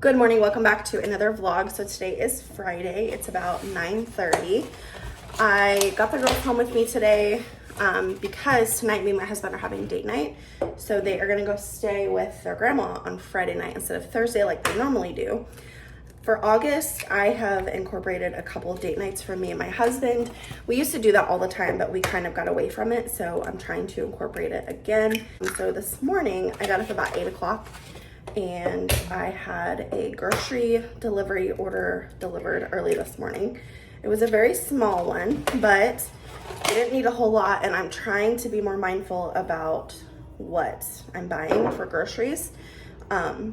Good morning, welcome back to another vlog. So today is Friday, it's about 9:30. I got the girls home with me today because tonight me and my husband are having date night. So they are gonna go stay with their grandma on Friday night instead of Thursday like they normally do. For August, I have incorporated a couple of date nights for me and my husband. We used to do that all the time, but we kind of got away from it. So I'm trying to incorporate it again. And so this morning, I got up about 8 o'clock and I had a grocery delivery order delivered early this morning. It was a very small one, but I didn't need a whole lot, and I'm trying to be more mindful about what I'm buying for groceries. I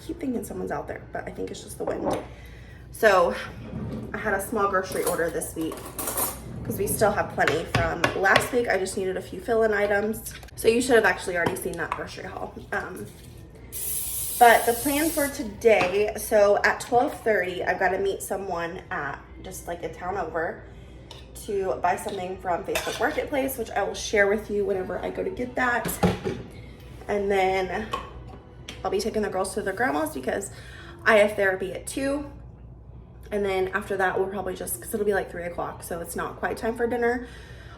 keep thinking someone's out there, but I think it's just the wind. So I had a small grocery order this week because we still have plenty from last week. I just needed a few fill-in items. So you should have actually already seen that grocery haul. But the plan for today, so at 12:30, I've got to meet someone at just like a town over to buy something from Facebook Marketplace, which I will share with you whenever I go to get that. And then I'll be taking the girls to their grandma's because I have therapy at 2. And then after that, we'll probably just, because it'll be like 3 o'clock, so it's not quite time for dinner.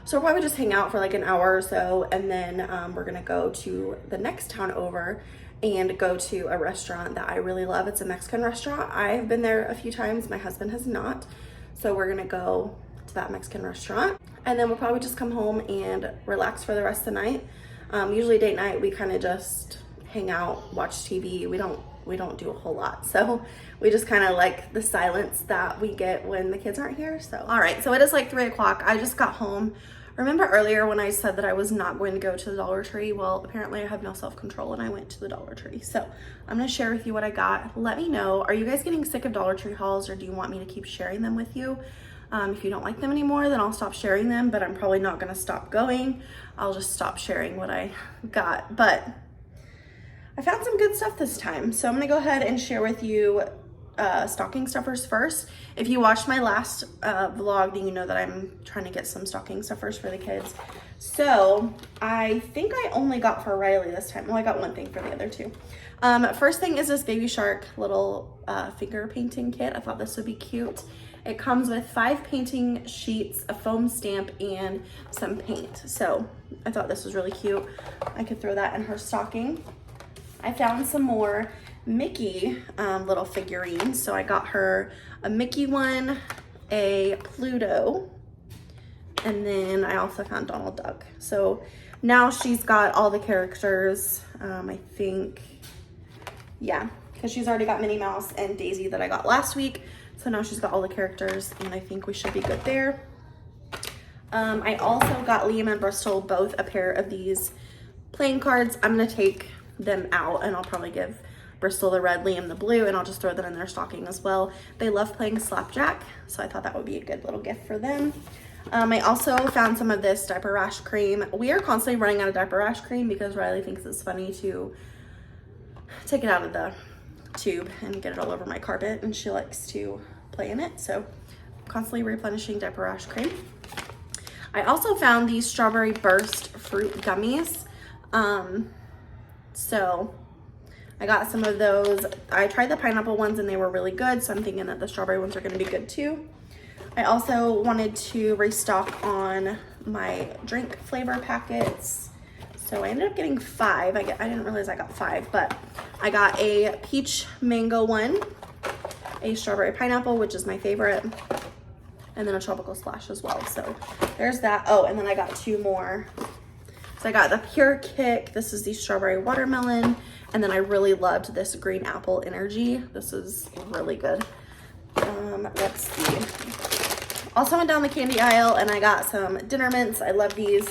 So we'll probably just hang out for like an hour or so. And then we're going to go to the next town over and go to a restaurant that I really love. It's a Mexican restaurant. I've been there a few times. My husband has not. So we're going to go to that Mexican restaurant. And then we'll probably just come home and relax for the rest of the night. Usually date night, we kind of just hang out, watch TV. We don't do a whole lot. So we just kind of like the silence that we get when the kids aren't here. So, all right, so it is like 3 o'clock. I just got home. Remember earlier when I said that I was not going to go to the Dollar Tree? Well, apparently I have no self-control and I went to the Dollar Tree. So I'm gonna share with you what I got. Let me know, are you guys getting sick of Dollar Tree hauls, or do you want me to keep sharing them with you? If you don't like them anymore, then I'll stop sharing them, but I'm probably not gonna stop going. I'll just stop sharing what I got. But I found some good stuff this time. So I'm gonna go ahead and share with you stocking stuffers first. If you watched my last vlog, then you know that I'm trying to get some stocking stuffers for the kids. So I think I only got for Rylea this time. Well, I got one thing for the other two. First thing is this Baby Shark little finger painting kit. I thought this would be cute. It comes with 5 painting sheets, a foam stamp, and some paint. So I thought this was really cute. I could throw that in her stocking. I found some more Mickey little figurines. So I got her a Mickey one, a Pluto, and then I also found Donald Duck. So now she's got all the characters, I think, yeah, because she's already got Minnie Mouse and Daisy that I got last week. So now she's got all the characters, and I think we should be good there. I also got Liam and Brystal both a pair of these playing cards. I'm gonna take them out and I'll probably give Brystal the red, Liam the blue, and I'll just throw that in their stocking as well. They love playing slapjack, so I thought that would be a good little gift for them. I also found some of this diaper rash cream. We are constantly running out of diaper rash cream because Riley thinks it's funny to take it out of the tube and get it all over my carpet, and she likes to play in it, so constantly replenishing diaper rash cream. I also found these strawberry burst fruit gummies. So I got some of those. I tried the pineapple ones and they were really good, so I'm thinking that the strawberry ones are going to be good too. I also wanted to restock on my drink flavor packets. So I ended up getting 5. I didn't realize I got 5, but I got a peach mango one, a strawberry pineapple, which is my favorite, and then a tropical splash as well. So there's that. Oh, and then I got 2 more. So I got the Pure Kick. This is the strawberry watermelon. And then I really loved this green apple energy. This is really good. Let's see. Also went down the candy aisle and I got some dinner mints. I love these.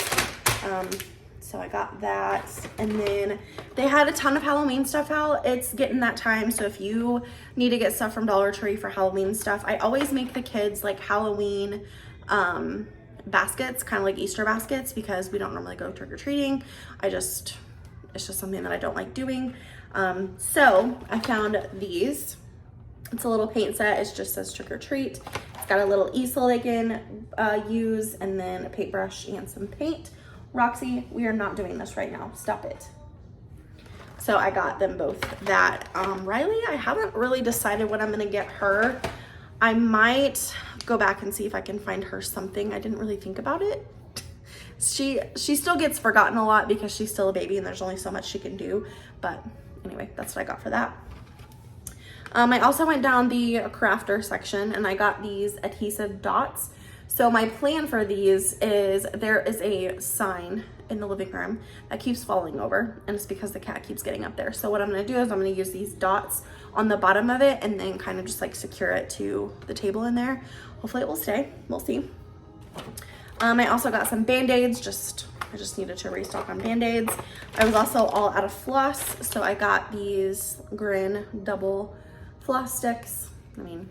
So I got that. And then they had a ton of Halloween stuff out. It's getting that time. So if you need to get stuff from Dollar Tree for Halloween stuff, I always make the kids like Halloween baskets, kind of like Easter baskets, because we don't normally go trick-or-treating. It's just something that I don't like doing. So I found these. It's a little paint set. It just says trick-or-treat. It's got a little easel they can use, and then a paintbrush and some paint. Roxy, we are not doing this right now. Stop it. So I got them both that. Rylea, I haven't really decided what I'm gonna get her. I might go back and see if I can find her something. I didn't really think about it. She still gets forgotten a lot because she's still a baby and there's only so much she can do. But anyway, that's what I got for that. I also went down the crafter section and I got these adhesive dots. So my plan for these is there is a sign in the living room that keeps falling over, and it's because the cat keeps getting up there. So what I'm gonna do is I'm gonna use these dots on the bottom of it and then kind of just like secure it to the table in there. Hopefully it will stay, we'll see. I also got some Band-Aids, I just needed to restock on Band-Aids. I was also all out of floss, so I got these Grin double floss sticks. I mean,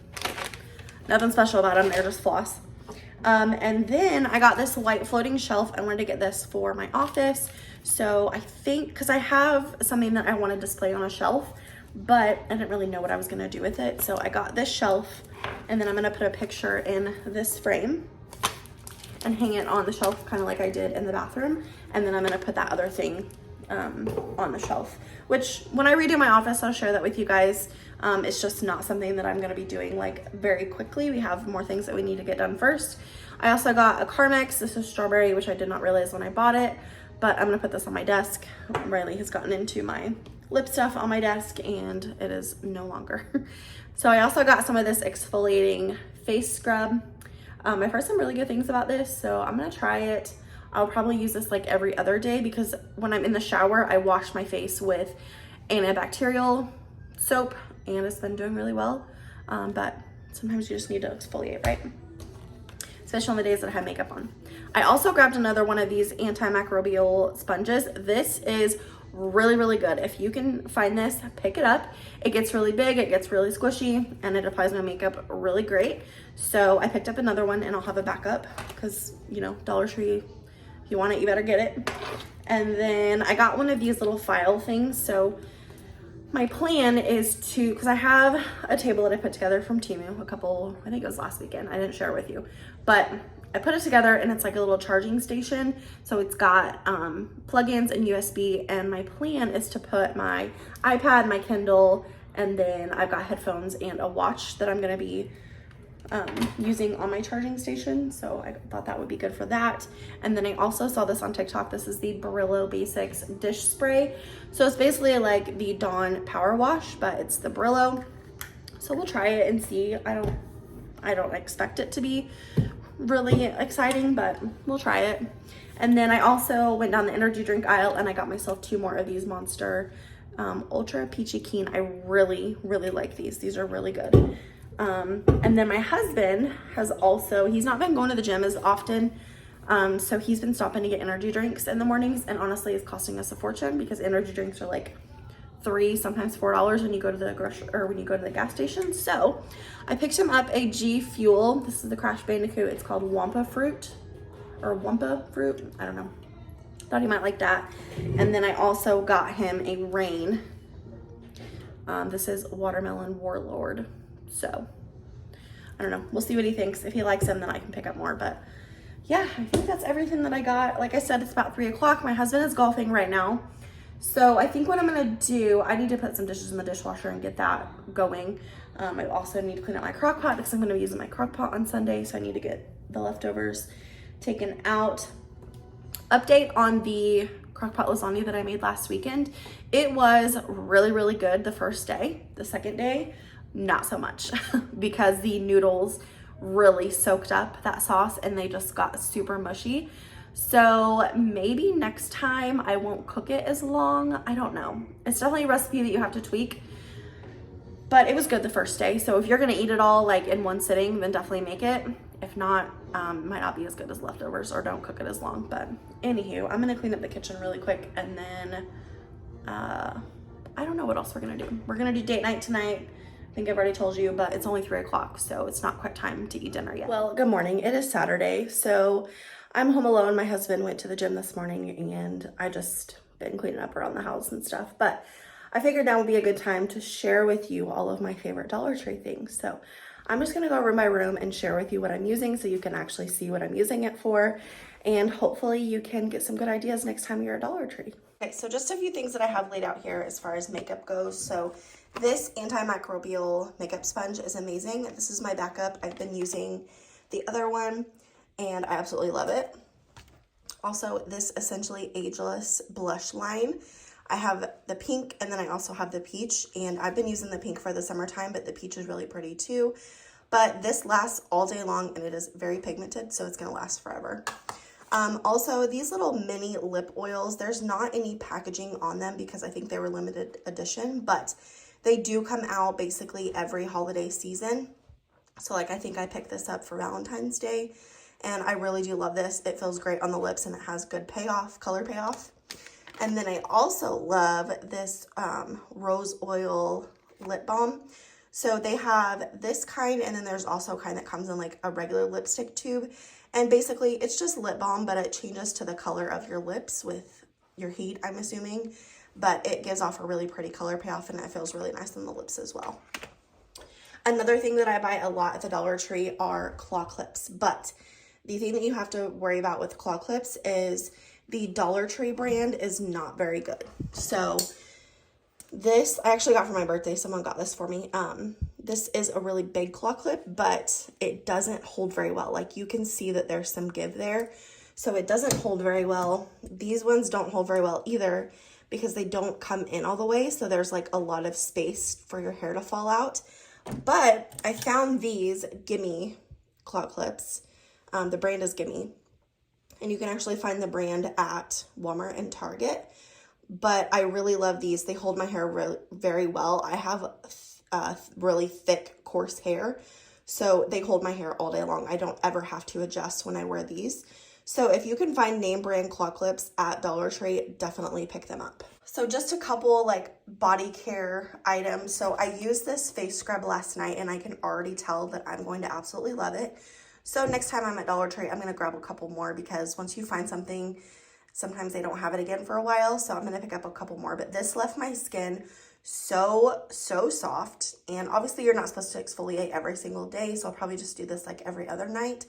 nothing special about them, they're just floss. And then I got this white floating shelf. I wanted to get this for my office. So I think, because I have something that I want to display on a shelf, but I didn't really know what I was going to do with it. So I got this shelf, and then I'm going to put a picture in this frame and hang it on the shelf, kind of like I did in the bathroom. And then I'm going to put that other thing on the shelf, which when I redo my office, I'll share that with you guys. It's just not something that I'm going to be doing like very quickly. We have more things that we need to get done first. I also got a Carmex. This is strawberry, which I did not realize when I bought it, but I'm going to put this on my desk. Riley has gotten into my lip stuff on my desk and it is no longer. So I also got some of this exfoliating face scrub. I've heard some really good things about this, so I'm going to try it. I'll probably use this like every other day because when I'm in the shower, I wash my face with antibacterial soap and it's been doing really well. But sometimes you just need to exfoliate, right? Especially on the days that I have makeup on. I also grabbed another one of these antimicrobial sponges. This is really, really good. If you can find this, pick it up. It gets really big, it gets really squishy, and it applies my makeup really great. So I picked up another one and I'll have a backup because, you know, Dollar Tree, if you want it, you better get it. And then I got one of these little file things. So my plan is to, because I have a table that I put together from Temu I think it was last weekend. I didn't share it with you, but I put it together and it's like a little charging station. So it's got plugins and USB, and my plan is to put my iPad, my Kindle, and then I've got headphones and a watch that I'm gonna be using on my charging station. So I thought that would be good for that. And then I also saw this on TikTok. This is the Brillo Basics dish spray. So it's basically like the Dawn Power Wash, but it's the Brillo. So we'll try it and see. I don't expect it to be really exciting, but we'll try it. And then I also went down the energy drink aisle and I got myself 2 more of these Monster Ultra Peachy Keen. I really, really like these. These are really good. And then my husband has also, he's not been going to the gym as often. So he's been stopping to get energy drinks in the mornings, and honestly it's costing us a fortune because energy drinks are like $3, sometimes $4 when you go to the grocery or when you go to the gas station. So I picked him up a G Fuel. This is the Crash Bandicoot. It's called Wampa Fruit or Wampa Fruit. I don't know. Thought he might like that. And then I also got him a Rain. This is Watermelon Warlord. So I don't know. We'll see what he thinks. If he likes them, then I can pick up more. But yeah, I think that's everything that I got. Like I said, it's about 3 o'clock. My husband is golfing right now. So I think what I'm gonna do, I need to put some dishes in the dishwasher and get that going. I also need to clean up my crock pot because I'm gonna be using my crock pot on Sunday. So I need to get the leftovers taken out. Update on the crock pot lasagna that I made last weekend. It was really, really good the first day. The second day, not so much because the noodles really soaked up that sauce and they just got super mushy. So maybe next time I won't cook it as long. I don't know. It's definitely a recipe that you have to tweak, but it was good the first day. So if you're gonna eat it all like in one sitting, then definitely make it. If not, it might not be as good as leftovers, or don't cook it as long. But anywho, I'm gonna clean up the kitchen really quick, and then I don't know what else we're gonna do. We're gonna do date night tonight. I think I've already told you, but it's only 3 o'clock, so it's not quite time to eat dinner yet. Well, good morning. It is Saturday, so I'm home alone. My husband went to the gym this morning, and I just been cleaning up around the house and stuff. But I figured now would be a good time to share with you all of my favorite Dollar Tree things. So I'm just gonna go room by room and share with you what I'm using so you can actually see what I'm using it for. And hopefully you can get some good ideas next time you're at Dollar Tree. Okay, so just a few things that I have laid out here as far as makeup goes. So this antimicrobial makeup sponge is amazing. This is my backup. I've been using the other one and I absolutely love it. Also, this essentially ageless blush line. I have the pink and then I also have the peach, and I've been using the pink for the summertime, but the peach is really pretty too. But this lasts all day long and it is very pigmented, so it's gonna last forever. Also, these little mini lip oils, there's not any packaging on them because I think they were limited edition, but they do come out basically every holiday season. So like I think I picked this up for Valentine's Day and I really do love this. It feels great on the lips and it has good payoff, color payoff. And then I also love this rose oil lip balm. So they have this kind, and then there's also a kind that comes in like a regular lipstick tube. And basically it's just lip balm, but it changes to the color of your lips with your heat, I'm assuming. But it gives off a really pretty color payoff and it feels really nice on the lips as well. Another thing that I buy a lot at the Dollar Tree are claw clips. But the thing that you have to worry about with claw clips is the Dollar Tree brand is not very good. So this I actually got for my birthday. Someone got this for me. This is a really big claw clip, but it doesn't hold very well. Like you can see that there's some give there. So it doesn't hold very well. These ones don't hold very well either because they don't come in all the way. So there's like a lot of space for your hair to fall out. But I found these Gimme claw clips. The brand is Gimme. And you can actually find the brand at Walmart and Target. But I really love these. They hold my hair very well. I have really thick, coarse hair. So they hold my hair all day long. I don't ever have to adjust when I wear these. So if you can find name brand claw clips at Dollar Tree, definitely pick them up. So just a couple like body care items. So I used this face scrub last night and I can already tell that I'm going to absolutely love it. So next time I'm at Dollar Tree, I'm going to grab a couple more because once you find something, sometimes they don't have it again for a while. So I'm going to pick up a couple more. But this left my skin so soft. And obviously you're not supposed to exfoliate every single day. So I'll probably just do this like every other night.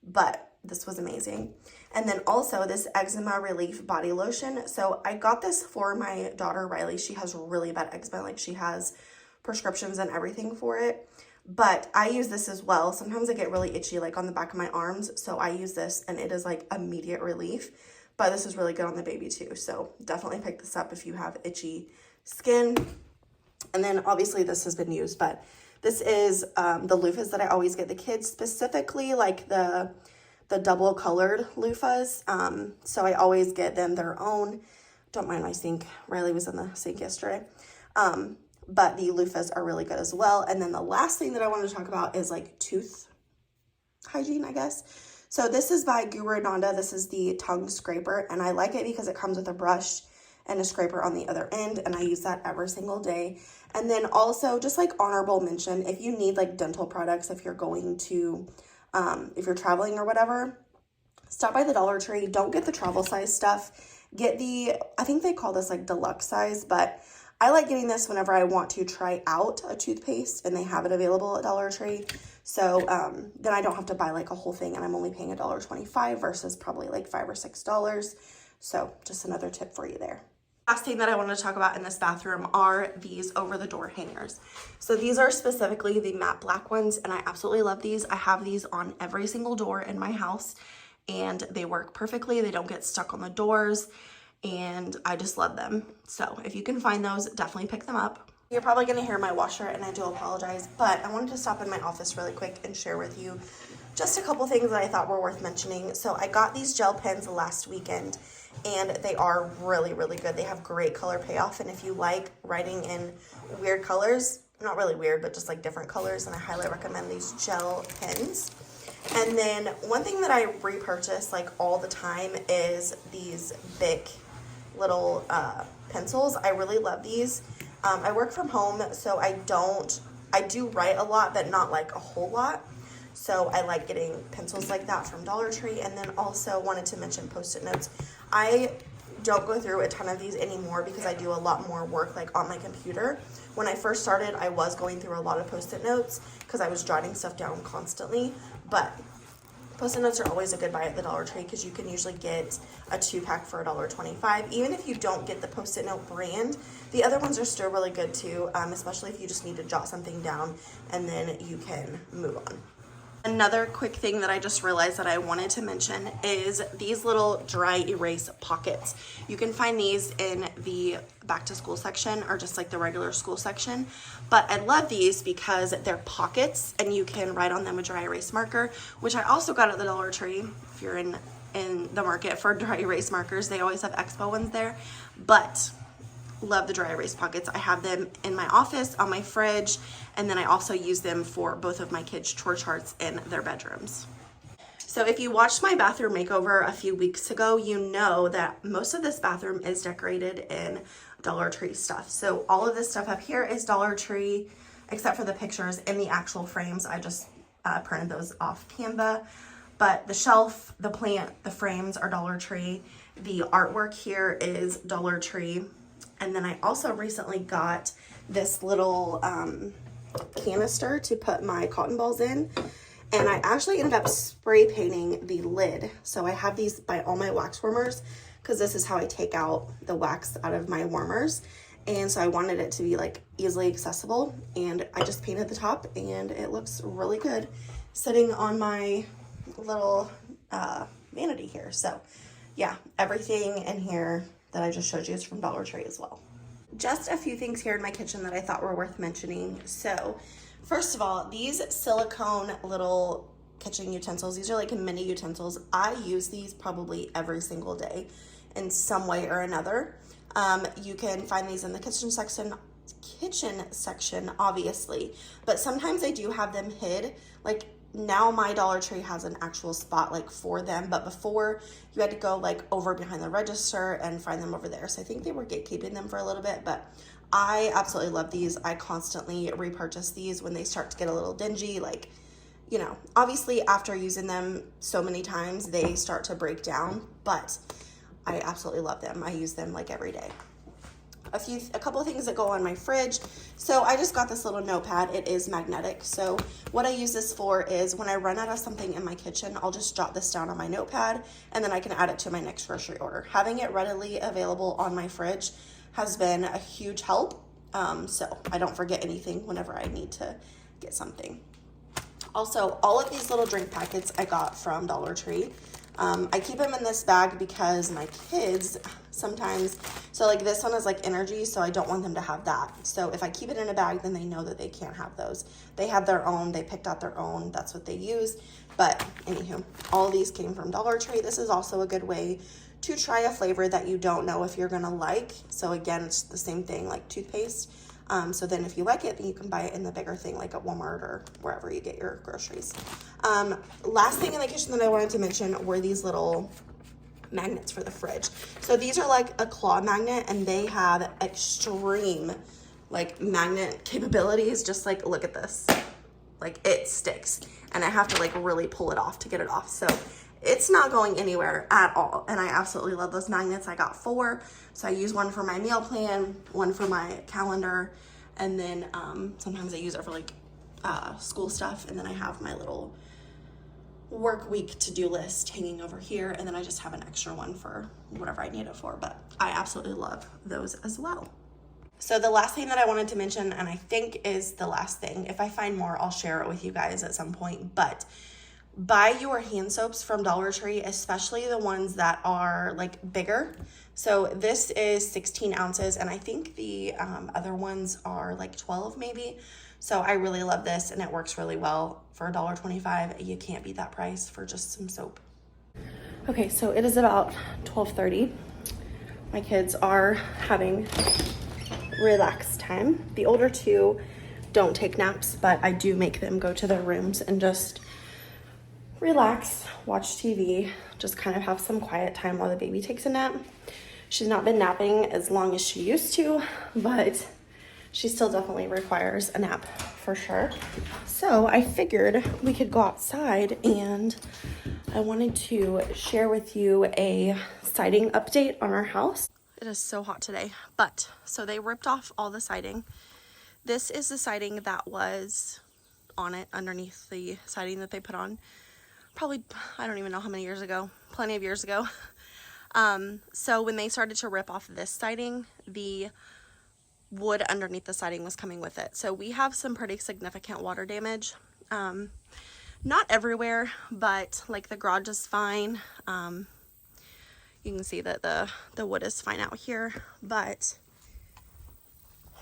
But this was amazing. And then also this eczema relief body lotion. So I got this for my daughter Rylea. She has really bad eczema. Like she has prescriptions and everything for it. But I use this as well. Sometimes I get really itchy like on the back of my arms. So I use this and it is like immediate relief. But this is really good on the baby too. So definitely pick this up if you have itchy skin. And then obviously this has been used, but this is the loofahs that I always get the kids, specifically like the double colored loofahs. So I always get them their own. Don't mind my sink. Rylea was in the sink yesterday. But the loofahs are really good as well. And then the last thing that I wanted to talk about is like tooth hygiene, I guess. So this is by Guru Nanda. This is the tongue scraper. And I like it because it comes with a brush and a scraper on the other end. And I use that every single day. And then also just like honorable mention, if you need like dental products, if you're going to, if you're traveling or whatever, stop by the Dollar Tree. Don't get the travel size stuff. Get the, I think they call this like deluxe size, but I like getting this whenever I want to try out a toothpaste and they have it available at Dollar Tree. So then I don't have to buy like a whole thing and I'm only paying $1.25 versus probably like $5 or $6. So just another tip for you there. Last thing that I wanted to talk about in this bathroom are these over the door hangers. So these are specifically the matte black ones and I absolutely love these. I have these on every single door in my house and they work perfectly. They don't get stuck on the doors. And I just love them. So if you can find those, definitely pick them up. You're probably gonna hear my washer and I do apologize, but I wanted to stop in my office really quick and share with you just a couple things that I thought were worth mentioning. So I got these gel pens last weekend and they are really good. They have great color payoff. And if you like writing in weird colors, not really weird, but just like different colors, and I highly recommend these gel pens. And then one thing that I repurchase like all the time is these Bic little pencils. I really love these. I work from home, so I do write a lot, but not like a whole lot. So I like getting pencils like that from Dollar Tree. And then also wanted to mention Post-it notes. I don't go through a ton of these anymore because I do a lot more work like on my computer. When I first started, I was going through a lot of Post-it notes because I was jotting stuff down constantly. But Post-it notes are always a good buy at the Dollar Tree because you can usually get a 2-pack for $1.25. Even if you don't get the Post-it note brand, the other ones are still really good too, especially if you just need to jot something down and then you can move on. Another quick thing that I just realized that I wanted to mention is these little dry erase pockets. You can find these in the back to school section or just like the regular school section. But I love these because they're pockets and you can write on them a dry erase marker, which I also got at the Dollar Tree. If you're in the market for dry erase markers, they always have Expo ones there. But love the dry erase pockets. I have them in my office, on my fridge, and then I also use them for both of my kids' chore charts in their bedrooms. So if you watched my bathroom makeover a few weeks ago, you know that most of this bathroom is decorated in Dollar Tree stuff. So all of this stuff up here is Dollar Tree, except for the pictures and the actual frames. I just printed those off Canva. But the shelf, the plant, the frames are Dollar Tree. The artwork here is Dollar Tree. And then I also recently got this little canister to put my cotton balls in. And I actually ended up spray painting the lid. So I have these by all my wax warmers because this is how I take out the wax out of my warmers. And so I wanted it to be like easily accessible. And I just painted the top and it looks really good sitting on my little vanity here. So yeah, everything in here that I just showed you is from Dollar Tree as well. Just a few things here in my kitchen that I thought were worth mentioning. So first of all, these silicone little kitchen utensils, these are like mini utensils. I use these probably every single day in some way or another. You can find these in the kitchen section, obviously, but sometimes I do have them hid. Like now my Dollar Tree has an actual spot like for them, but before you had to go like over behind the register and find them over there. So I think they were gatekeeping them for a little bit, but I absolutely love these. I constantly repurchase these when they start to get a little dingy. Like, you know, obviously after using them so many times, they start to break down, but I absolutely love them. I use them like every day. A couple of things that go on my fridge. So I just got this little notepad. It is magnetic. So what I use this for is when I run out of something in my kitchen, I'll just jot this down on my notepad and then I can add it to my next grocery order. Having it readily available on my fridge has been a huge help. So I don't forget anything whenever I need to get something. Also, all of these little drink packets I got from Dollar Tree. I keep them in this bag because my kids sometimes, so like this one is like energy, so I don't want them to have that. So if I keep it in a bag, then they know that they can't have those. They have their own, they picked out their own, that's what they use. But anywho, all of these came from Dollar Tree. This is also a good way to try a flavor that you don't know if you're gonna like. So again, it's the same thing like toothpaste. So then if you like it, then you can buy it in the bigger thing like at Walmart or wherever you get your groceries. Last thing in the kitchen that I wanted to mention were these little magnets for the fridge. So these are like a claw magnet and they have extreme like magnet capabilities. Just like, look at this, like it sticks and I have to like really pull it off to get it off. So it's not going anywhere at all. And I absolutely love those magnets. I got 4. So I use one for my meal plan, one for my calendar, and then sometimes I use it for like school stuff. And then I have my little work week to-do list hanging over here. And then I just have an extra one for whatever I need it for. But I absolutely love those as well. So the last thing that I wanted to mention, and I think is the last thing, if I find more, I'll share it with you guys at some point, but buy your hand soaps from Dollar Tree, especially the ones that are like bigger. So this is 16 ounces and I think the other ones are like 12 maybe. So I really love this and it works really well for $1.25. You can't beat that price for just some soap. Okay, so it is about 12:30. My kids are having relax time. The older 2 don't take naps, but I do make them go to their rooms and just relax, watch TV, just kind of have some quiet time while the baby takes a nap. She's not been napping as long as she used to, but she still definitely requires a nap for sure. So I figured we could go outside and I wanted to share with you a siding update on our house. It is so hot today, but so they ripped off all the siding. This is the siding that was on it underneath the siding that they put on. probably, I don't even know how many years ago, plenty of years ago. So when they started to rip off this siding, the wood underneath the siding was coming with it. So we have some pretty significant water damage. Not everywhere, but like the garage is fine. You can see that the wood is fine out here, but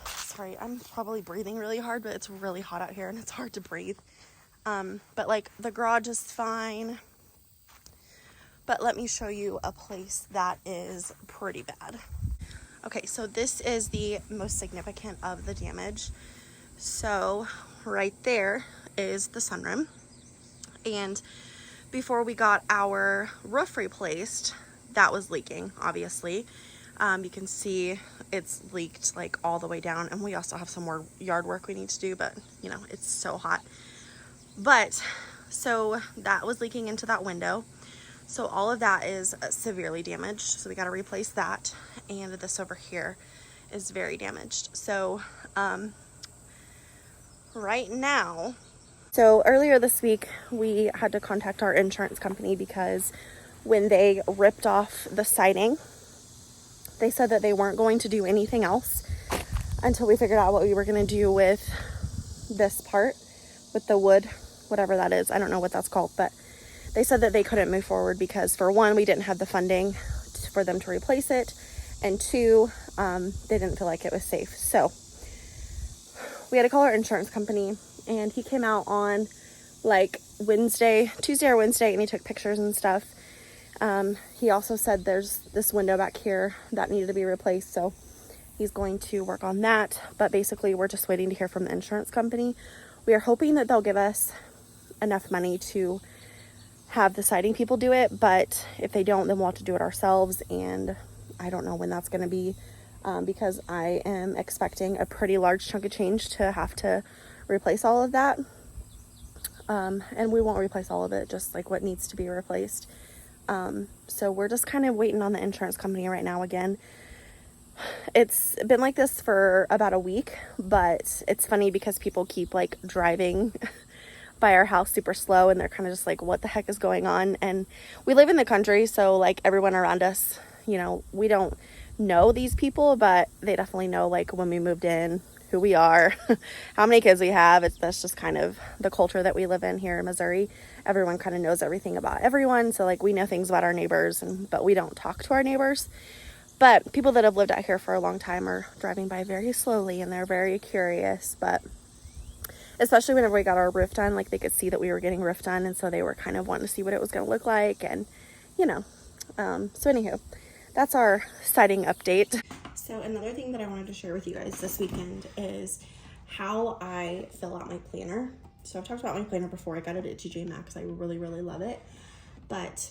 sorry, I'm probably breathing really hard, but it's really hot out here and it's hard to breathe. But like the garage is fine. But let me show you a place that is pretty bad. Okay, so this is the most significant of the damage. So right there is the sunroom. And before we got our roof replaced, that was leaking, obviously. You can see it's leaked like all the way down, and we also have some more yard work we need to do, but you know, it's so hot. But so that was leaking into that window. So all of that is severely damaged. So we got to replace that. And this over here is very damaged. So right now, so earlier this week, we had to contact our insurance company because when they ripped off the siding, they said that they weren't going to do anything else until we figured out what we were going to do with this part, with the wood, whatever that is. I don't know what that's called, but they said that they couldn't move forward because, for one, we didn't have the funding for them to replace it, and two, they didn't feel like it was safe. So we had to call our insurance company, and he came out on like Tuesday or Wednesday, and he took pictures and stuff. He also said there's this window back here that needed to be replaced, so he's going to work on that. But basically, we're just waiting to hear from the insurance company. We are hoping that they'll give us enough money to have the siding people do it, but if they don't, then we'll have to do it ourselves, and I don't know when that's going to be, because I am expecting a pretty large chunk of change to have to replace all of that, and we won't replace all of it, just like what needs to be replaced. So we're just kind of waiting on the insurance company right now again. It's been like this for about a week, but it's funny because people keep like driving by our house super slow, and they're kind of just like, what the heck is going on? And we live in the country, so like everyone around us, you know, we don't know these people, but they definitely know like when we moved in, who we are, how many kids we have. That's just kind of the culture that we live in here in Missouri. Everyone kind of knows everything about everyone, so like we know things about our neighbors, but we don't talk to our neighbors. But people that have lived out here for a long time are driving by very slowly, and they're very curious. But especially whenever we got our roof done, like they could see that we were getting roof done, and so they were kind of wanting to see what it was going to look like, and you know. So anywho, that's our siding update. So another thing that I wanted to share with you guys this weekend is how I fill out my planner. So I've talked about my planner before. I got it at TJ Maxx. I really, really love it. But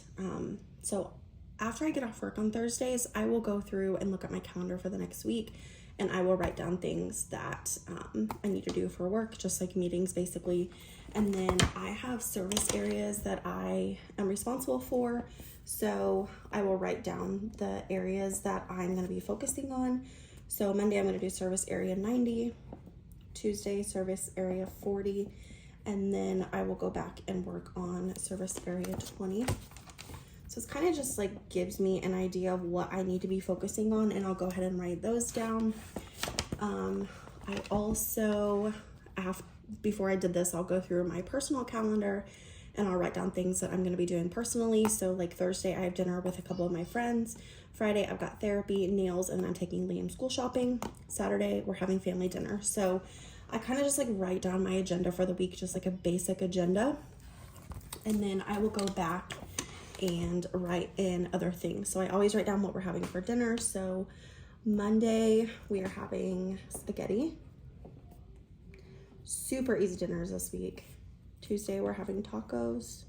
so after I get off work on Thursdays, I will go through and look at my calendar for the next week, and I will write down things that I need to do for work, just like meetings basically. And then I have service areas that I am responsible for. So I will write down the areas that I'm going to be focusing on. So Monday, I'm going to do service area 90, Tuesday, service area 40, and then I will go back and work on service area 20. So it's kind of just like gives me an idea of what I need to be focusing on, and I'll go ahead and write those down. I also, before I did this, I'll go through my personal calendar and I'll write down things that I'm going to be doing personally. So like Thursday, I have dinner with a couple of my friends. Friday, I've got therapy, nails, and then I'm taking Liam school shopping. Saturday, we're having family dinner. So I kind of just like write down my agenda for the week, just like a basic agenda. And then I will go back and write in other things. So I always write down what we're having for dinner. So Monday, we are having spaghetti. Super easy dinners this week. Tuesday, we're having tacos.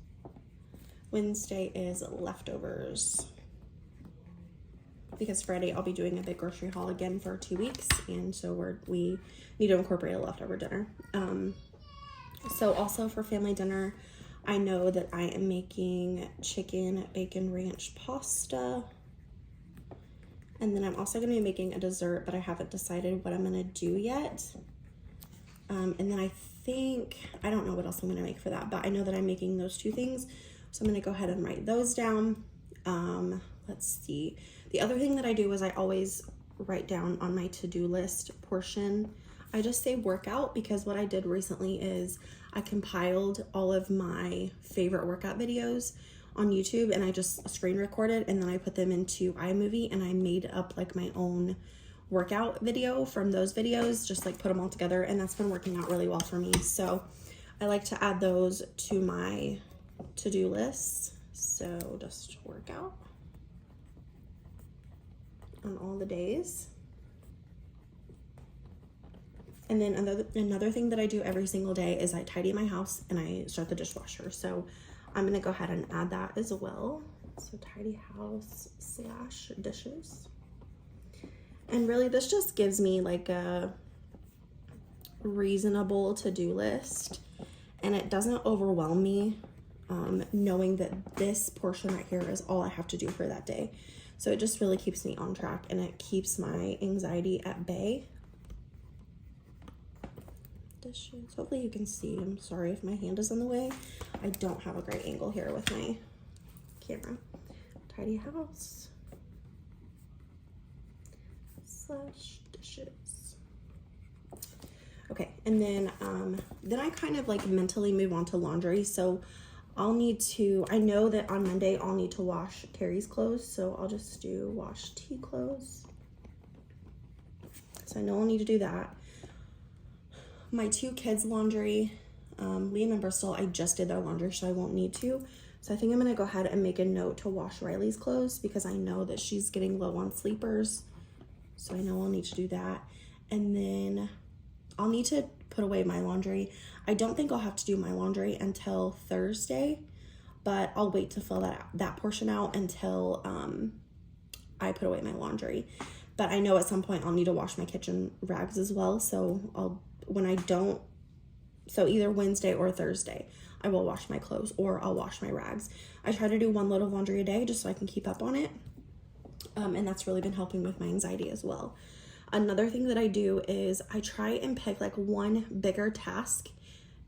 Wednesday is leftovers. Because Friday, I'll be doing a big grocery haul again for 2 weeks. And so we need to incorporate a leftover dinner. So also for family dinner, I know that I am making chicken bacon ranch pasta. And then I'm also going to be making a dessert, but I haven't decided what I'm going to do yet. And then I don't know what else I'm going to make for that, but I know that I'm making those two things So I'm gonna go ahead and write those down. Let's see. The other thing that I do is I always write down on my to-do list portion. I just say workout because what I did recently is I compiled all of my favorite workout videos on YouTube and I just screen recorded and then I put them into iMovie and I made up like my own workout video from those videos, just like put them all together, and that's been working out really well for me. So I like to add those to my to-do lists. So just workout on all the days. And then another thing that I do every single day is I tidy my house and I start the dishwasher. So I'm gonna go ahead and add that as well. So tidy house / dishes. And really this just gives me like a reasonable to-do list and it doesn't overwhelm me knowing that this portion right here is all I have to do for that day. So it just really keeps me on track and it keeps my anxiety at bay. Dishes. Hopefully you can see. I'm sorry if my hand is in the way. I don't have a great angle here with my camera. Tidy house / dishes. Okay, and then I kind of like mentally move on to laundry. So I'll need to, I know that on Monday I'll need to wash Carrie's clothes, so I'll just do wash T clothes. So I know I'll need to do that. My 2 kids' laundry, Liam and Brystal, I just did their laundry, so I won't need to. So I think I'm gonna go ahead and make a note to wash Riley's clothes because I know that she's getting low on sleepers. So I know I'll need to do that. And then I'll need to put away my laundry. I don't think I'll have to do my laundry until Thursday, but I'll wait to fill that portion out until I put away my laundry. But I know at some point I'll need to wash my kitchen rags as well. So so either Wednesday or Thursday, I will wash my clothes or I'll wash my rags. I try to do 1 load of laundry a day just so I can keep up on it. And that's really been helping with my anxiety as well. Another thing that I do is I try and pick like one bigger task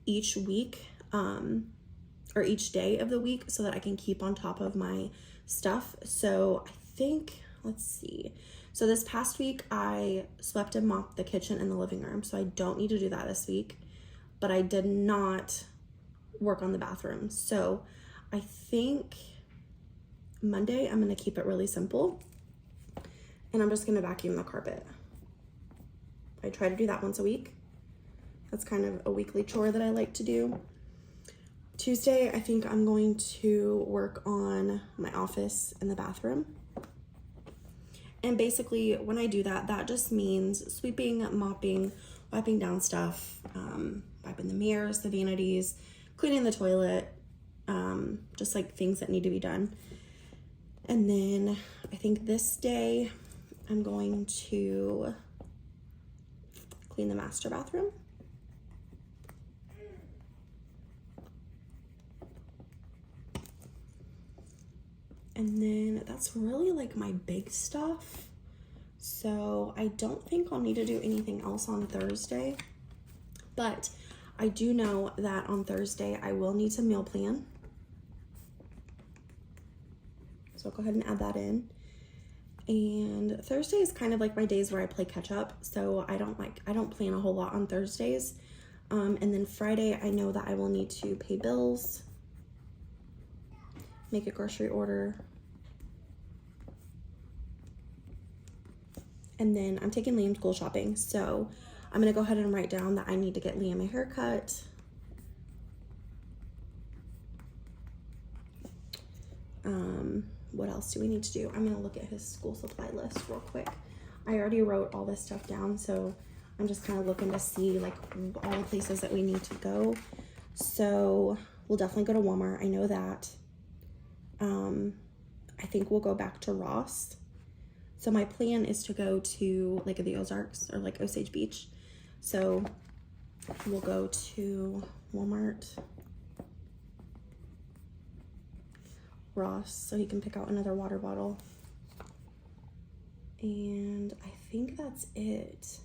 each week or each day of the week so that I can keep on top of my stuff. So I think, let's see. So this past week I swept and mopped the kitchen and the living room. So I don't need to do that this week, but I did not work on the bathroom. So I think Monday I'm gonna keep it really simple and I'm just gonna vacuum the carpet. I try to do that once a week. That's kind of a weekly chore that I like to do. Tuesday, I think I'm going to work on my office and the bathroom. And basically when I do that, that just means sweeping, mopping, wiping down stuff, wiping the mirrors, the vanities, cleaning the toilet, just like things that need to be done. And then I think this day I'm going to clean the master bathroom. And then that's really like my big stuff. So I don't think I'll need to do anything else on Thursday, but I do know that on Thursday I will need to meal plan. So I'll go ahead and add that in. And Thursday is kind of like my days where I play catch up. So I don't plan a whole lot on Thursdays. And then Friday, I know that I will need to pay bills, make a grocery order. And then I'm taking Liam school shopping. So I'm gonna go ahead and write down that I need to get Liam a haircut. What else do we need to do? I'm gonna look at his school supply list real quick. I already wrote all this stuff down, so I'm just kind of looking to see like all the places that we need to go. So we'll definitely go to Walmart. I know that. I think we'll go back to Ross. So my plan is to go to Lake of the Ozarks or like Osage Beach. So we'll go to Walmart, Ross, so he can pick out another water bottle. And I think that's it.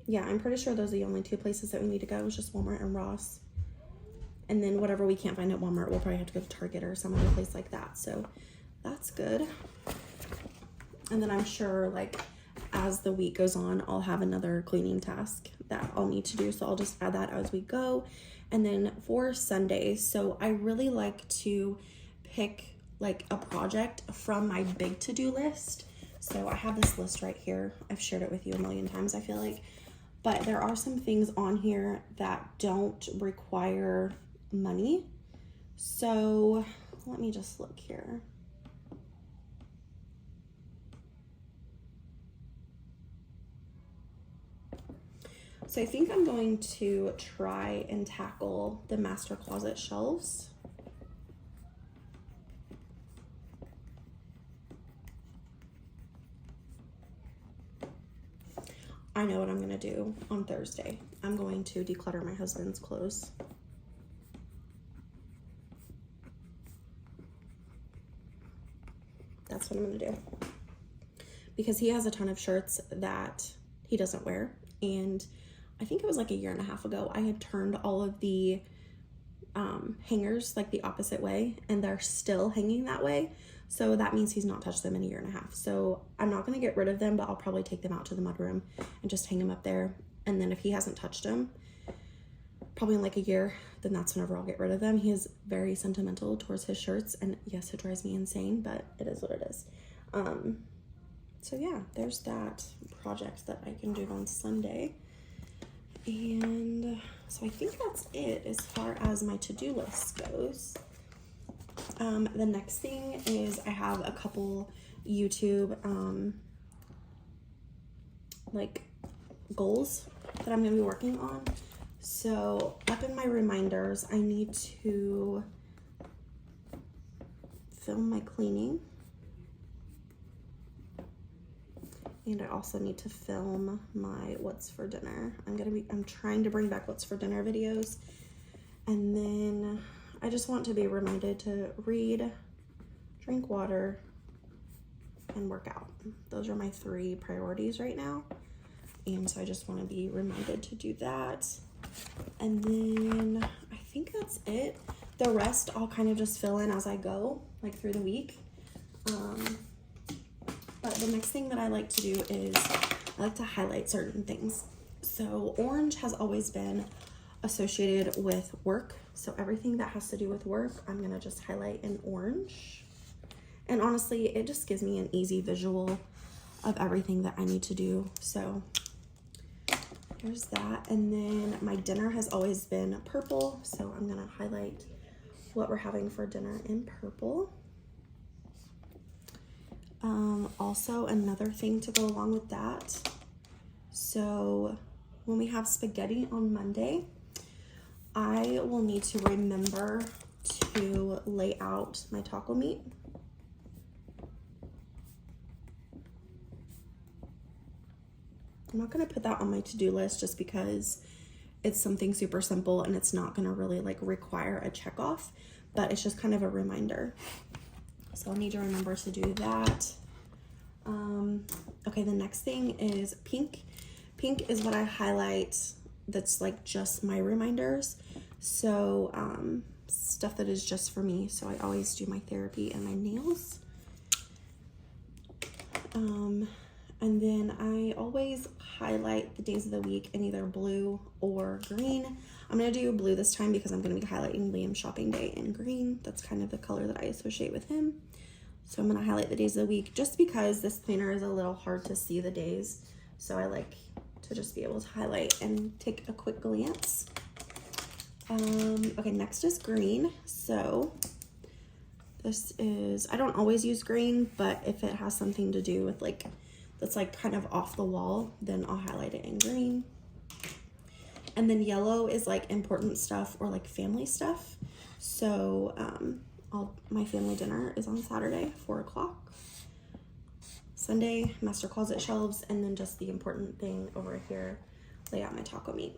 Yeah, I'm pretty sure those are the only 2 places that we need to go. It's just Walmart and Ross. And then whatever we can't find at Walmart, we'll probably have to go to Target or some other place like that. So that's good. And then I'm sure like as the week goes on, I'll have another cleaning task that I'll need to do. So I'll just add that as we go. And then for Sunday, so I really like to pick like a project from my big to-do list. So I have this list right here. I've shared it with you a million times, I feel like. But there are some things on here that don't require money. So let me just look here. So I think I'm going to try and tackle the master closet shelves. I know what I'm gonna do on Thursday. I'm going to declutter my husband's clothes. That's what I'm gonna do. Because he has a ton of shirts that he doesn't wear. And I think it was like a year and a half ago, I had turned all of the hangers like the opposite way, and they're still hanging that way. So that means he's not touched them in a year and a half. So I'm not gonna get rid of them, but I'll probably take them out to the mudroom and just hang them up there. And then if he hasn't touched them, probably in like a year, then that's whenever I'll get rid of them. He is very sentimental towards his shirts, and yes, it drives me insane, but it is what it is. So yeah, there's that project that I can do on Sunday. And so I think that's it as far as my to-do list goes. The next thing is I have a couple YouTube like goals that I'm gonna be working on. So up in my reminders, I need to film my cleaning. And I also need to film my what's for dinner. I'm trying to bring back what's for dinner videos. And then I just want to be reminded to read, drink water, and work out. Those are my 3 priorities right now. And so I just want to be reminded to do that. And then I think that's it. The rest I'll kind of just fill in as I go, like through the week. But the next thing that I like to do is I like to highlight certain things. So orange has always been associated with work. So everything that has to do with work, I'm gonna just highlight in orange. And honestly, it just gives me an easy visual of everything that I need to do. So there's that. And then my dinner has always been purple. So I'm gonna highlight what we're having for dinner in purple. Also another thing to go along with that. So when we have spaghetti on Monday, I will need to remember to lay out my taco meat. I'm not gonna put that on my to-do list just because it's something super simple and it's not gonna really like require a check off, but it's just kind of a reminder. So I'll need to remember to do that. Okay, the next thing is pink. Pink is what I highlight that's like just my reminders. So stuff that is just for me. So I always do my therapy and my nails. And then I always highlight the days of the week in either blue or green. I'm gonna do blue this time because I'm gonna be highlighting Liam's shopping day in green. That's kind of the color that I associate with him. So I'm gonna highlight the days of the week just because this planner is a little hard to see the days. So I like to just be able to highlight and take a quick glance. Okay, next is green. So this is, I don't always use green, but if it has something to do with like, that's like kind of off the wall, then I'll highlight it in green. And then yellow is like important stuff or like family stuff. So my family dinner is on Saturday, 4 o'clock. Sunday, master closet shelves, and then just the important thing over here, lay out my taco meat.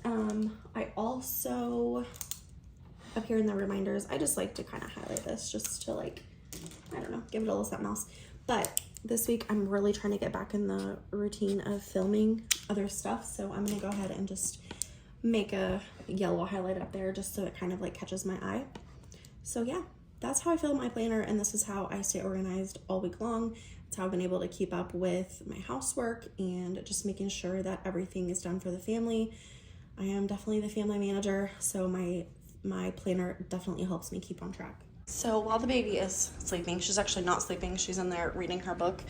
I also, up here in the reminders, I just like to kind of highlight this just to like, I don't know, give it a little something else. But this week I'm really trying to get back in the routine of filming other stuff. So I'm gonna go ahead and just make a yellow highlight up there just so it kind of like catches my eye. So yeah, that's how I fill my planner, and this is how I stay organized all week long. It's how I've been able to keep up with my housework and just making sure that everything is done for the family. I am definitely the family manager, so my planner definitely helps me keep on track. So while the baby is sleeping, she's actually not sleeping, she's in there reading her book,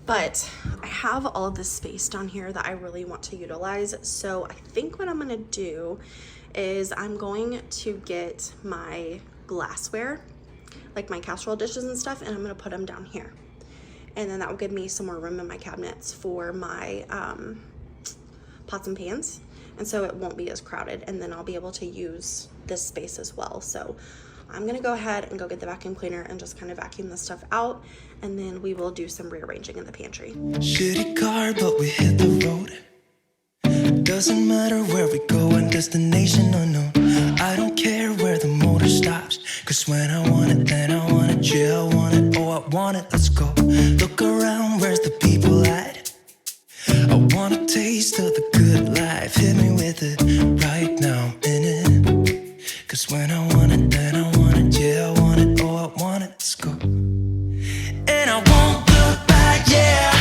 but I have all of this space down here that I really want to utilize. So I think what I'm gonna do is I'm going to get my glassware, like my casserole dishes and stuff, and I'm gonna put them down here. And then that will give me some more room in my cabinets for my pots and pans. And so it won't be as crowded, and then I'll be able to use this space as well. So I'm gonna go ahead and go get the vacuum cleaner and just kind of vacuum this stuff out, and then we will do some rearranging in the pantry. Shitty car, but we hit the road. Doesn't matter where we go and destination unknown. I don't care where the motor stops, cause when I want it, then I want it. Yeah, I want it, oh I want it, let's go. Look around, where's the people at? I want a taste of the good life. Hit me with it, right now I'm in it. Cause when I want it, then I want it. Yeah, I want it, oh I want it, let's go. And I won't look back, yeah.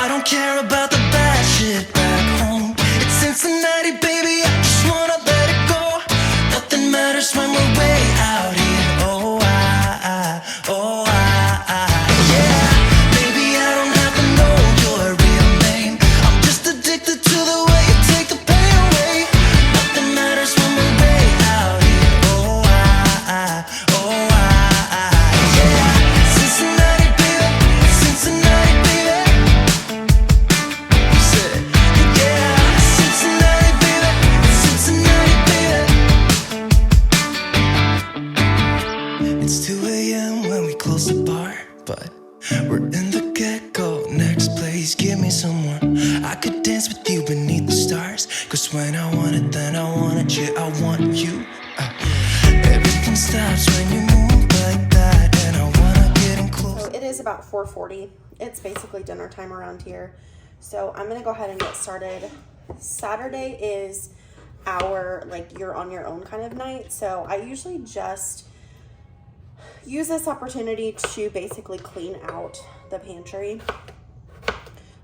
I don't care about the bad shit back home. It's Cincinnati, baby, I just wanna let it go. Nothing matters when we're way out here. Yeah. Baby, I don't have to know your real name. I'm just addicted to the way you take the pain away. Nothing matters when we're way out here. Yeah. Cincinnati, baby, Cincinnati, baby. Said, yeah, Cincinnati, baby, Cincinnati, baby. It's 2 a.m. when we close the bar, but we're in the get-go. Next place, give me some more. I could dance with you beneath the stars, cause when I want it, then I want it. Yeah, I want you. Everything stops when you move like that, and I wanna get in close. So it is about 4:40. It's basically dinner time around here. So I'm gonna go ahead and get started. Saturday is our like you're on your own kind of night. So I usually just use this opportunity to basically clean out the pantry.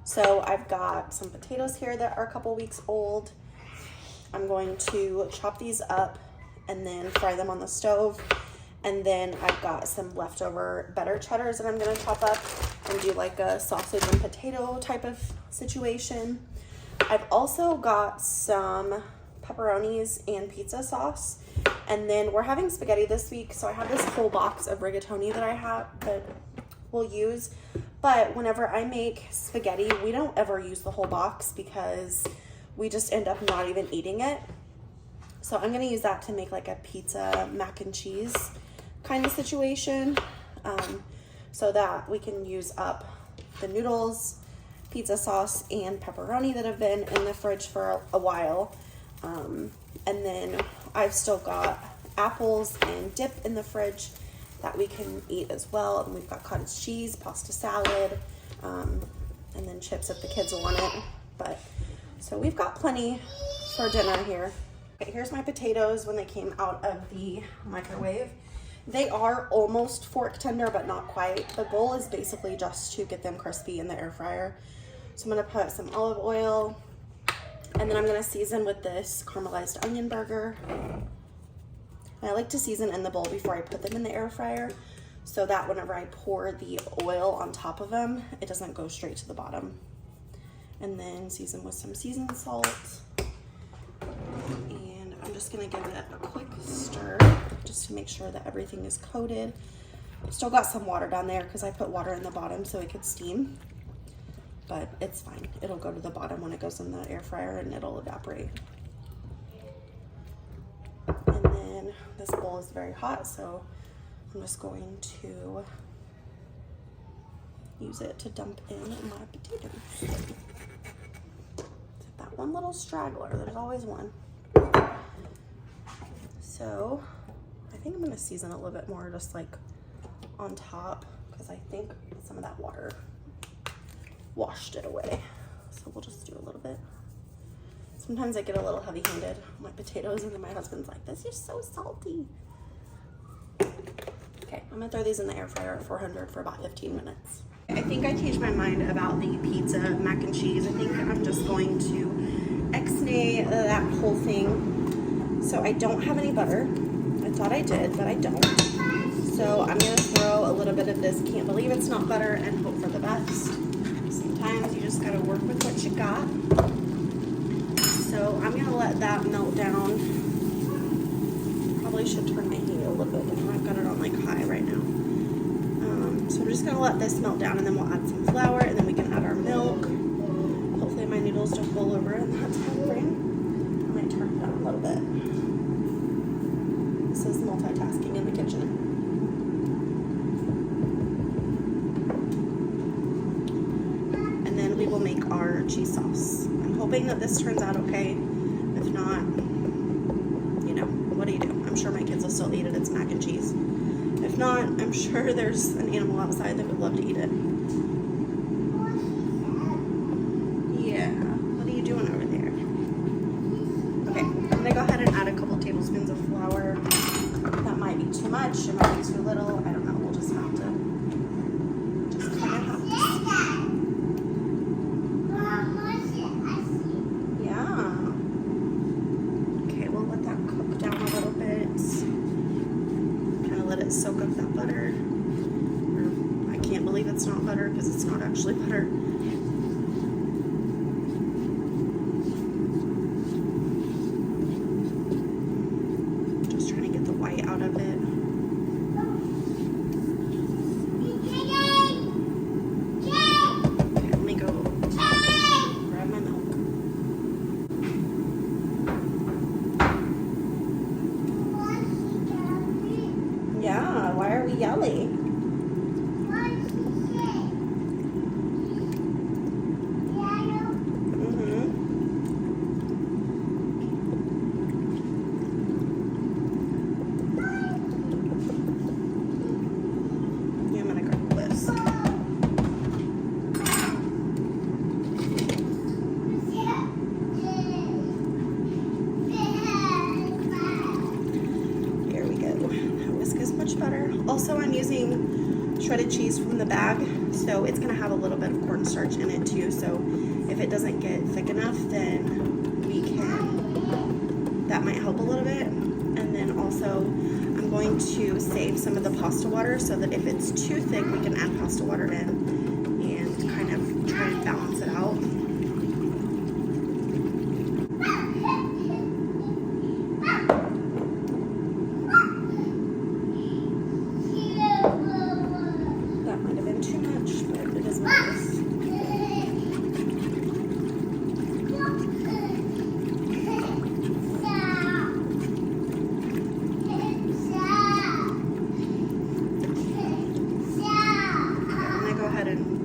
So I've got some potatoes here that are a couple weeks old. I'm going to chop these up and then fry them on the stove. And then I've got some leftover better cheddars that I'm gonna chop up and do like a sausage and potato type of situation. I've also got some pepperonis and pizza sauce. And then we're having spaghetti this week, so I have this whole box of rigatoni that we'll use. But whenever I make spaghetti, we don't ever use the whole box because we just end up not even eating it. So I'm gonna use that to make like a pizza mac and cheese kind of situation, so that we can use up the noodles, pizza sauce, and pepperoni that have been in the fridge for a while. And then I've still got apples and dip in the fridge that we can eat as well. And we've got cottage cheese, pasta salad, and then chips if the kids want it. But so we've got plenty for dinner here. Okay, here's my potatoes when they came out of the microwave. They are almost fork tender, but not quite. The goal is basically just to get them crispy in the air fryer. So I'm gonna put some olive oil, and then I'm gonna season with this caramelized onion burger. And I like to season in the bowl before I put them in the air fryer, so that whenever I pour the oil on top of them, it doesn't go straight to the bottom. And then season with some seasoned salt. And I'm just gonna give it a quick stir just to make sure that everything is coated. Still got some water down there because I put water in the bottom so it could steam. But it's fine. It'll go to the bottom when it goes in the air fryer and it'll evaporate. And then this bowl is very hot, so I'm just going to use it to dump in my potatoes. That one little straggler, there's always one. So I think I'm gonna season a little bit more just like on top because I think some of that water washed it away. So we'll just do a little bit. Sometimes I get a little heavy-handed on my potatoes, and then my husband's like, this is so salty. Okay, I'm gonna throw these in the air fryer at 400 for about 15 minutes. I think I changed my mind about the pizza mac and cheese. I think I'm just going to ex-nay that whole thing. So I don't have any butter. I thought I did, but I don't. So I'm gonna throw a little bit of this can't believe it's not butter and hope for the best. Sometimes you just gotta work with what you got. So I'm gonna let that melt down. Probably should turn my heat a little bit down. I've got it on like high right now. So I'm just gonna let this melt down, and then we'll add some flour, and then we can add our milk. Hopefully my noodles don't roll over in that time frame. I might turn it down a little bit. This is multitasking in the kitchen. And then we will make our cheese sauce. I'm hoping that this turns out okay. If not, you know, what do you do? I'm sure my kids will still eat it. It's mac and cheese. If not, I'm sure there's an animal outside that would love to eat it. Yeah, what are you doing over there? Okay, I'm gonna go ahead and add a couple tablespoons of flour. That might be too much, it might be too little. I don't know, we'll just have to Yeah. Okay, we'll let that cook down a little bit. Let it soak up that butter. I can't believe it's not butter because it's not actually butter. Just trying to get the white out of it. Okay, let me go grab my milk. Yeah, why are we yelling? Yeah, I'm gonna grab a whisk. There we go. That whisk is much better. Also, I'm using shredded cheese from the bag, so it's gonna have a little bit of cornstarch in it too. So if it doesn't get thick enough, then that might help a little bit. And then also, I'm going to save some of the pasta water so that if it's too thick, we can add pasta water in and kind of try and balance it out. That might have been too much, but it is what it is.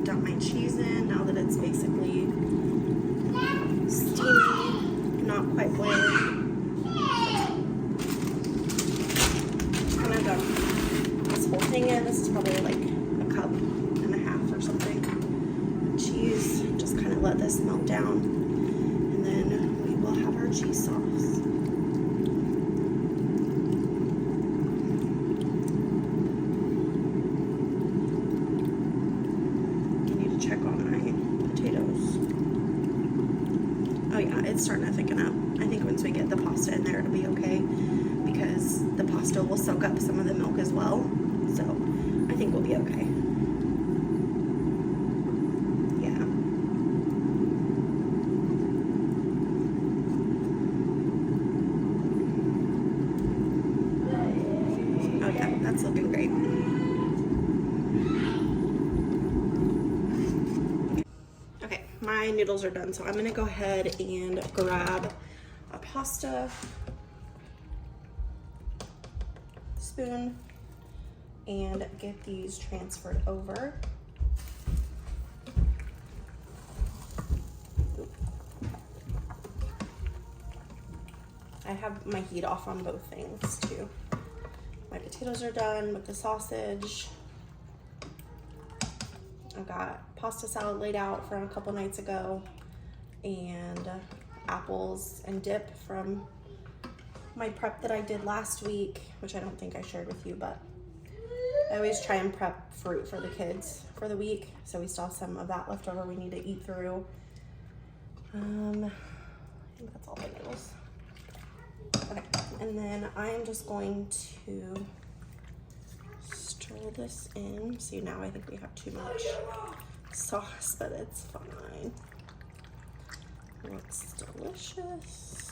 Dump my cheese in now that it's basically steamy, not quite boiled. Kind of dump this whole thing in. This is probably like a cup and a half or something. Cheese, just kind of let this melt down, and then we will have our cheese sauce. Check on my potatoes. Oh yeah, it's starting to thicken up. I think once we get the pasta in there, it'll be okay because the pasta will soak up some of the milk as well. So I think we'll be okay. Yeah. Oh yeah, that's looking great. My noodles are done, so I'm gonna go ahead and grab a pasta spoon and get these transferred over. I have my heat off on both things too. My potatoes are done with the sausage. I've got pasta salad laid out from a couple nights ago, and apples and dip from my prep that I did last week, which I don't think I shared with you, but I always try and prep fruit for the kids for the week. So we still have some of that left over we need to eat through. I think that's all the noodles. Okay, and then I am just going to stir this in. See, now I think we have too much sauce, but it's fine. Looks delicious.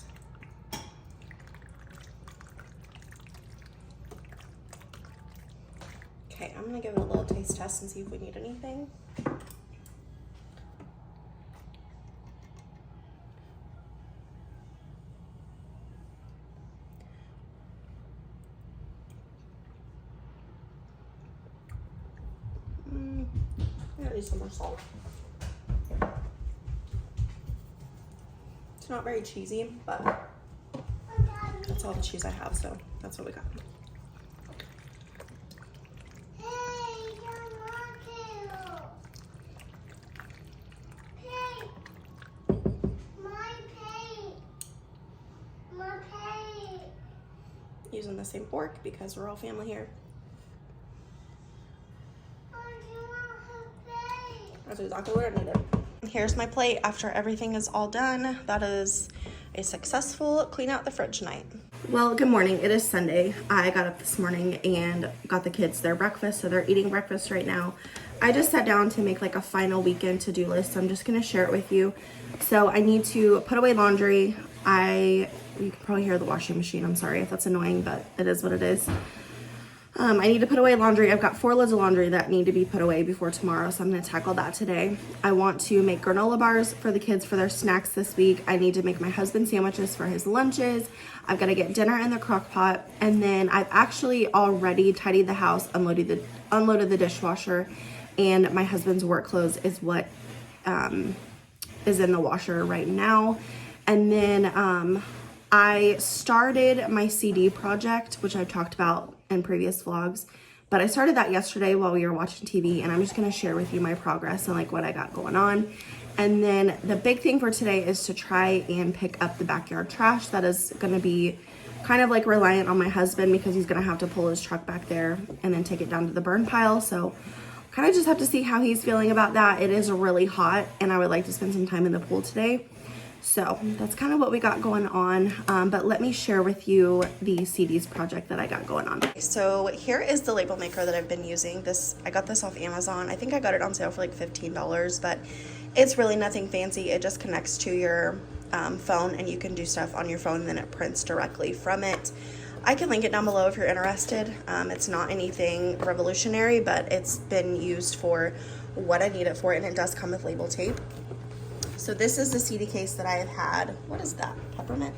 Okay, I'm gonna give it a little taste test and see if we need anything. I need some more salt. It's not very cheesy, but that's all the cheese I have, so that's what we got. Using the same fork because we're all family here. That's exactly what I needed. Here's my plate after everything is all done. That is a successful clean out the fridge night. Well, good morning. It is Sunday. I got up this morning and got the kids their breakfast, so they're eating breakfast right now. I just sat down to make like a final weekend to-do list, so I'm just gonna share it with you. So I need to put away laundry. You can probably hear the washing machine. I'm sorry if that's annoying, but it is what it is. I need to put away laundry. I've got 4 loads of laundry that need to be put away before tomorrow, so I'm going to tackle that today. I want to make granola bars for the kids for their snacks this week. I need to make my husband sandwiches for his lunches. I've got to get dinner in the crock pot, and then I've actually already tidied the house, unloaded the dishwasher, and my husband's work clothes is what is in the washer right now. And then I started my CD project, which I've talked about in previous vlogs, but I started that yesterday while we were watching TV, and I'm just going to share with you my progress and like what I got going on. And then the big thing for today is to try and pick up the backyard trash. That is going to be kind of like reliant on my husband because he's going to have to pull his truck back there and then take it down to the burn pile. So kind of just have to see how he's feeling about that. It is really hot and I would like to spend some time in the pool today. So that's kind of what we got going on, but let me share with you the CDs project that I got going on. So here is the label maker that I've been using. I got this off Amazon. I think I got it on sale for like $15, but it's really nothing fancy. It just connects to your phone and you can do stuff on your phone and then it prints directly from it. I can link it down below if you're interested. It's not anything revolutionary, but it's been used for what I need it for, and it does come with label tape. So this is the CD case that I have had, what is that, peppermint?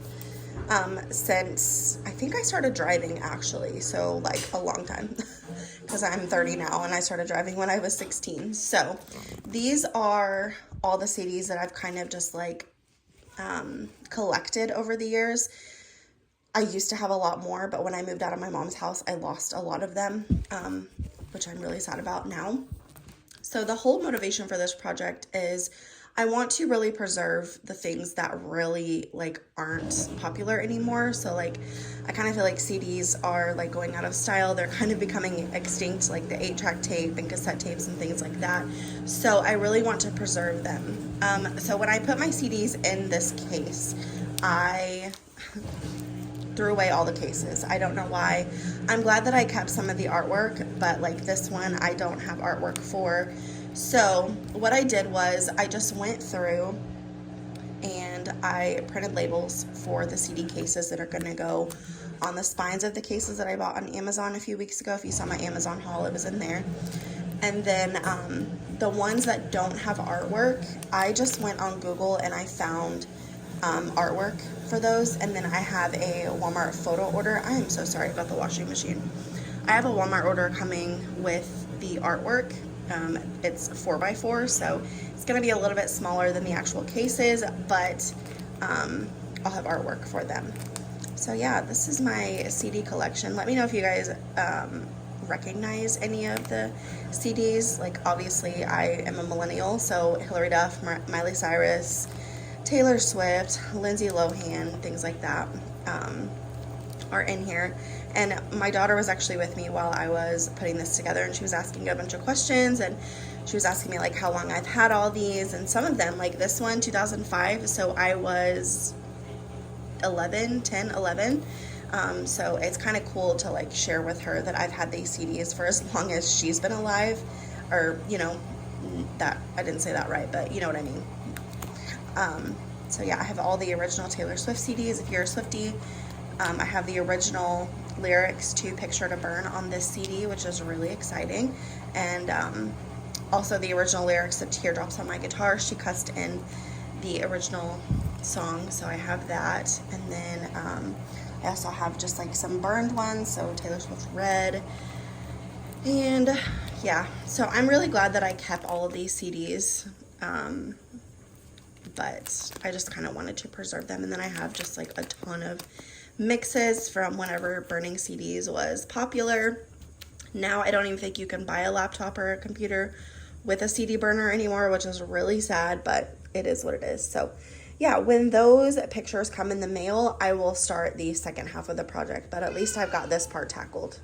Since I think I started driving actually, so like a long time, because I'm 30 now and I started driving when I was 16. So these are all the CDs that I've kind of just like collected over the years. I used to have a lot more, but when I moved out of my mom's house, I lost a lot of them, which I'm really sad about now. So the whole motivation for this project is I want to really preserve the things that really like aren't popular anymore. So like I kind of feel like CDs are like going out of style. They're kind of becoming extinct, like the 8-track tape and cassette tapes and things like that. So I really want to preserve them. So when I put my CDs in this case, I threw away all the cases. I don't know why. I'm glad that I kept some of the artwork, but like this one I don't have artwork for. So what I did was I just went through and I printed labels for the CD cases that are going to go on the spines of the cases that I bought on Amazon a few weeks ago. If you saw my Amazon haul, it was in there. And then the ones that don't have artwork, I just went on Google and I found artwork for those. And then I have a Walmart photo order. I am so sorry about the washing machine. I have a Walmart order coming with the artwork. It's 4x4, so it's going to be a little bit smaller than the actual cases, but I'll have artwork for them. So yeah, this is my CD collection. Let me know if you guys recognize any of the CDs. Like obviously I am a millennial, so Hillary Duff, Miley Cyrus, Taylor Swift, Lindsay Lohan, things like that are in here. And my daughter was actually with me while I was putting this together, and she was asking a bunch of questions, and she was asking me like how long I've had all these, and some of them, like this one, 2005, so I was 11. So it's kind of cool to like share with her that I've had these CDs for as long as she's been alive, or you know, that I didn't say that right, but you know what I mean. So yeah, I have all the original Taylor Swift CDs if you're a Swiftie. I have the original lyrics to Picture to Burn on this CD, which is really exciting, and also the original lyrics of Teardrops on My Guitar. She cussed in the original song, so I have that. And then I also have just like some burned ones, so Taylor Swift Red. And yeah, so I'm really glad that I kept all of these CDs, but I just kind of wanted to preserve them. And then I have just like a ton of mixes from whenever burning CDs was popular. Now I don't even think you can buy a laptop or a computer with a CD burner anymore, which is really sad, but it is what it is. So yeah, when those pictures come in the mail, I will start the second half of the project, but at least I've got this part tackled.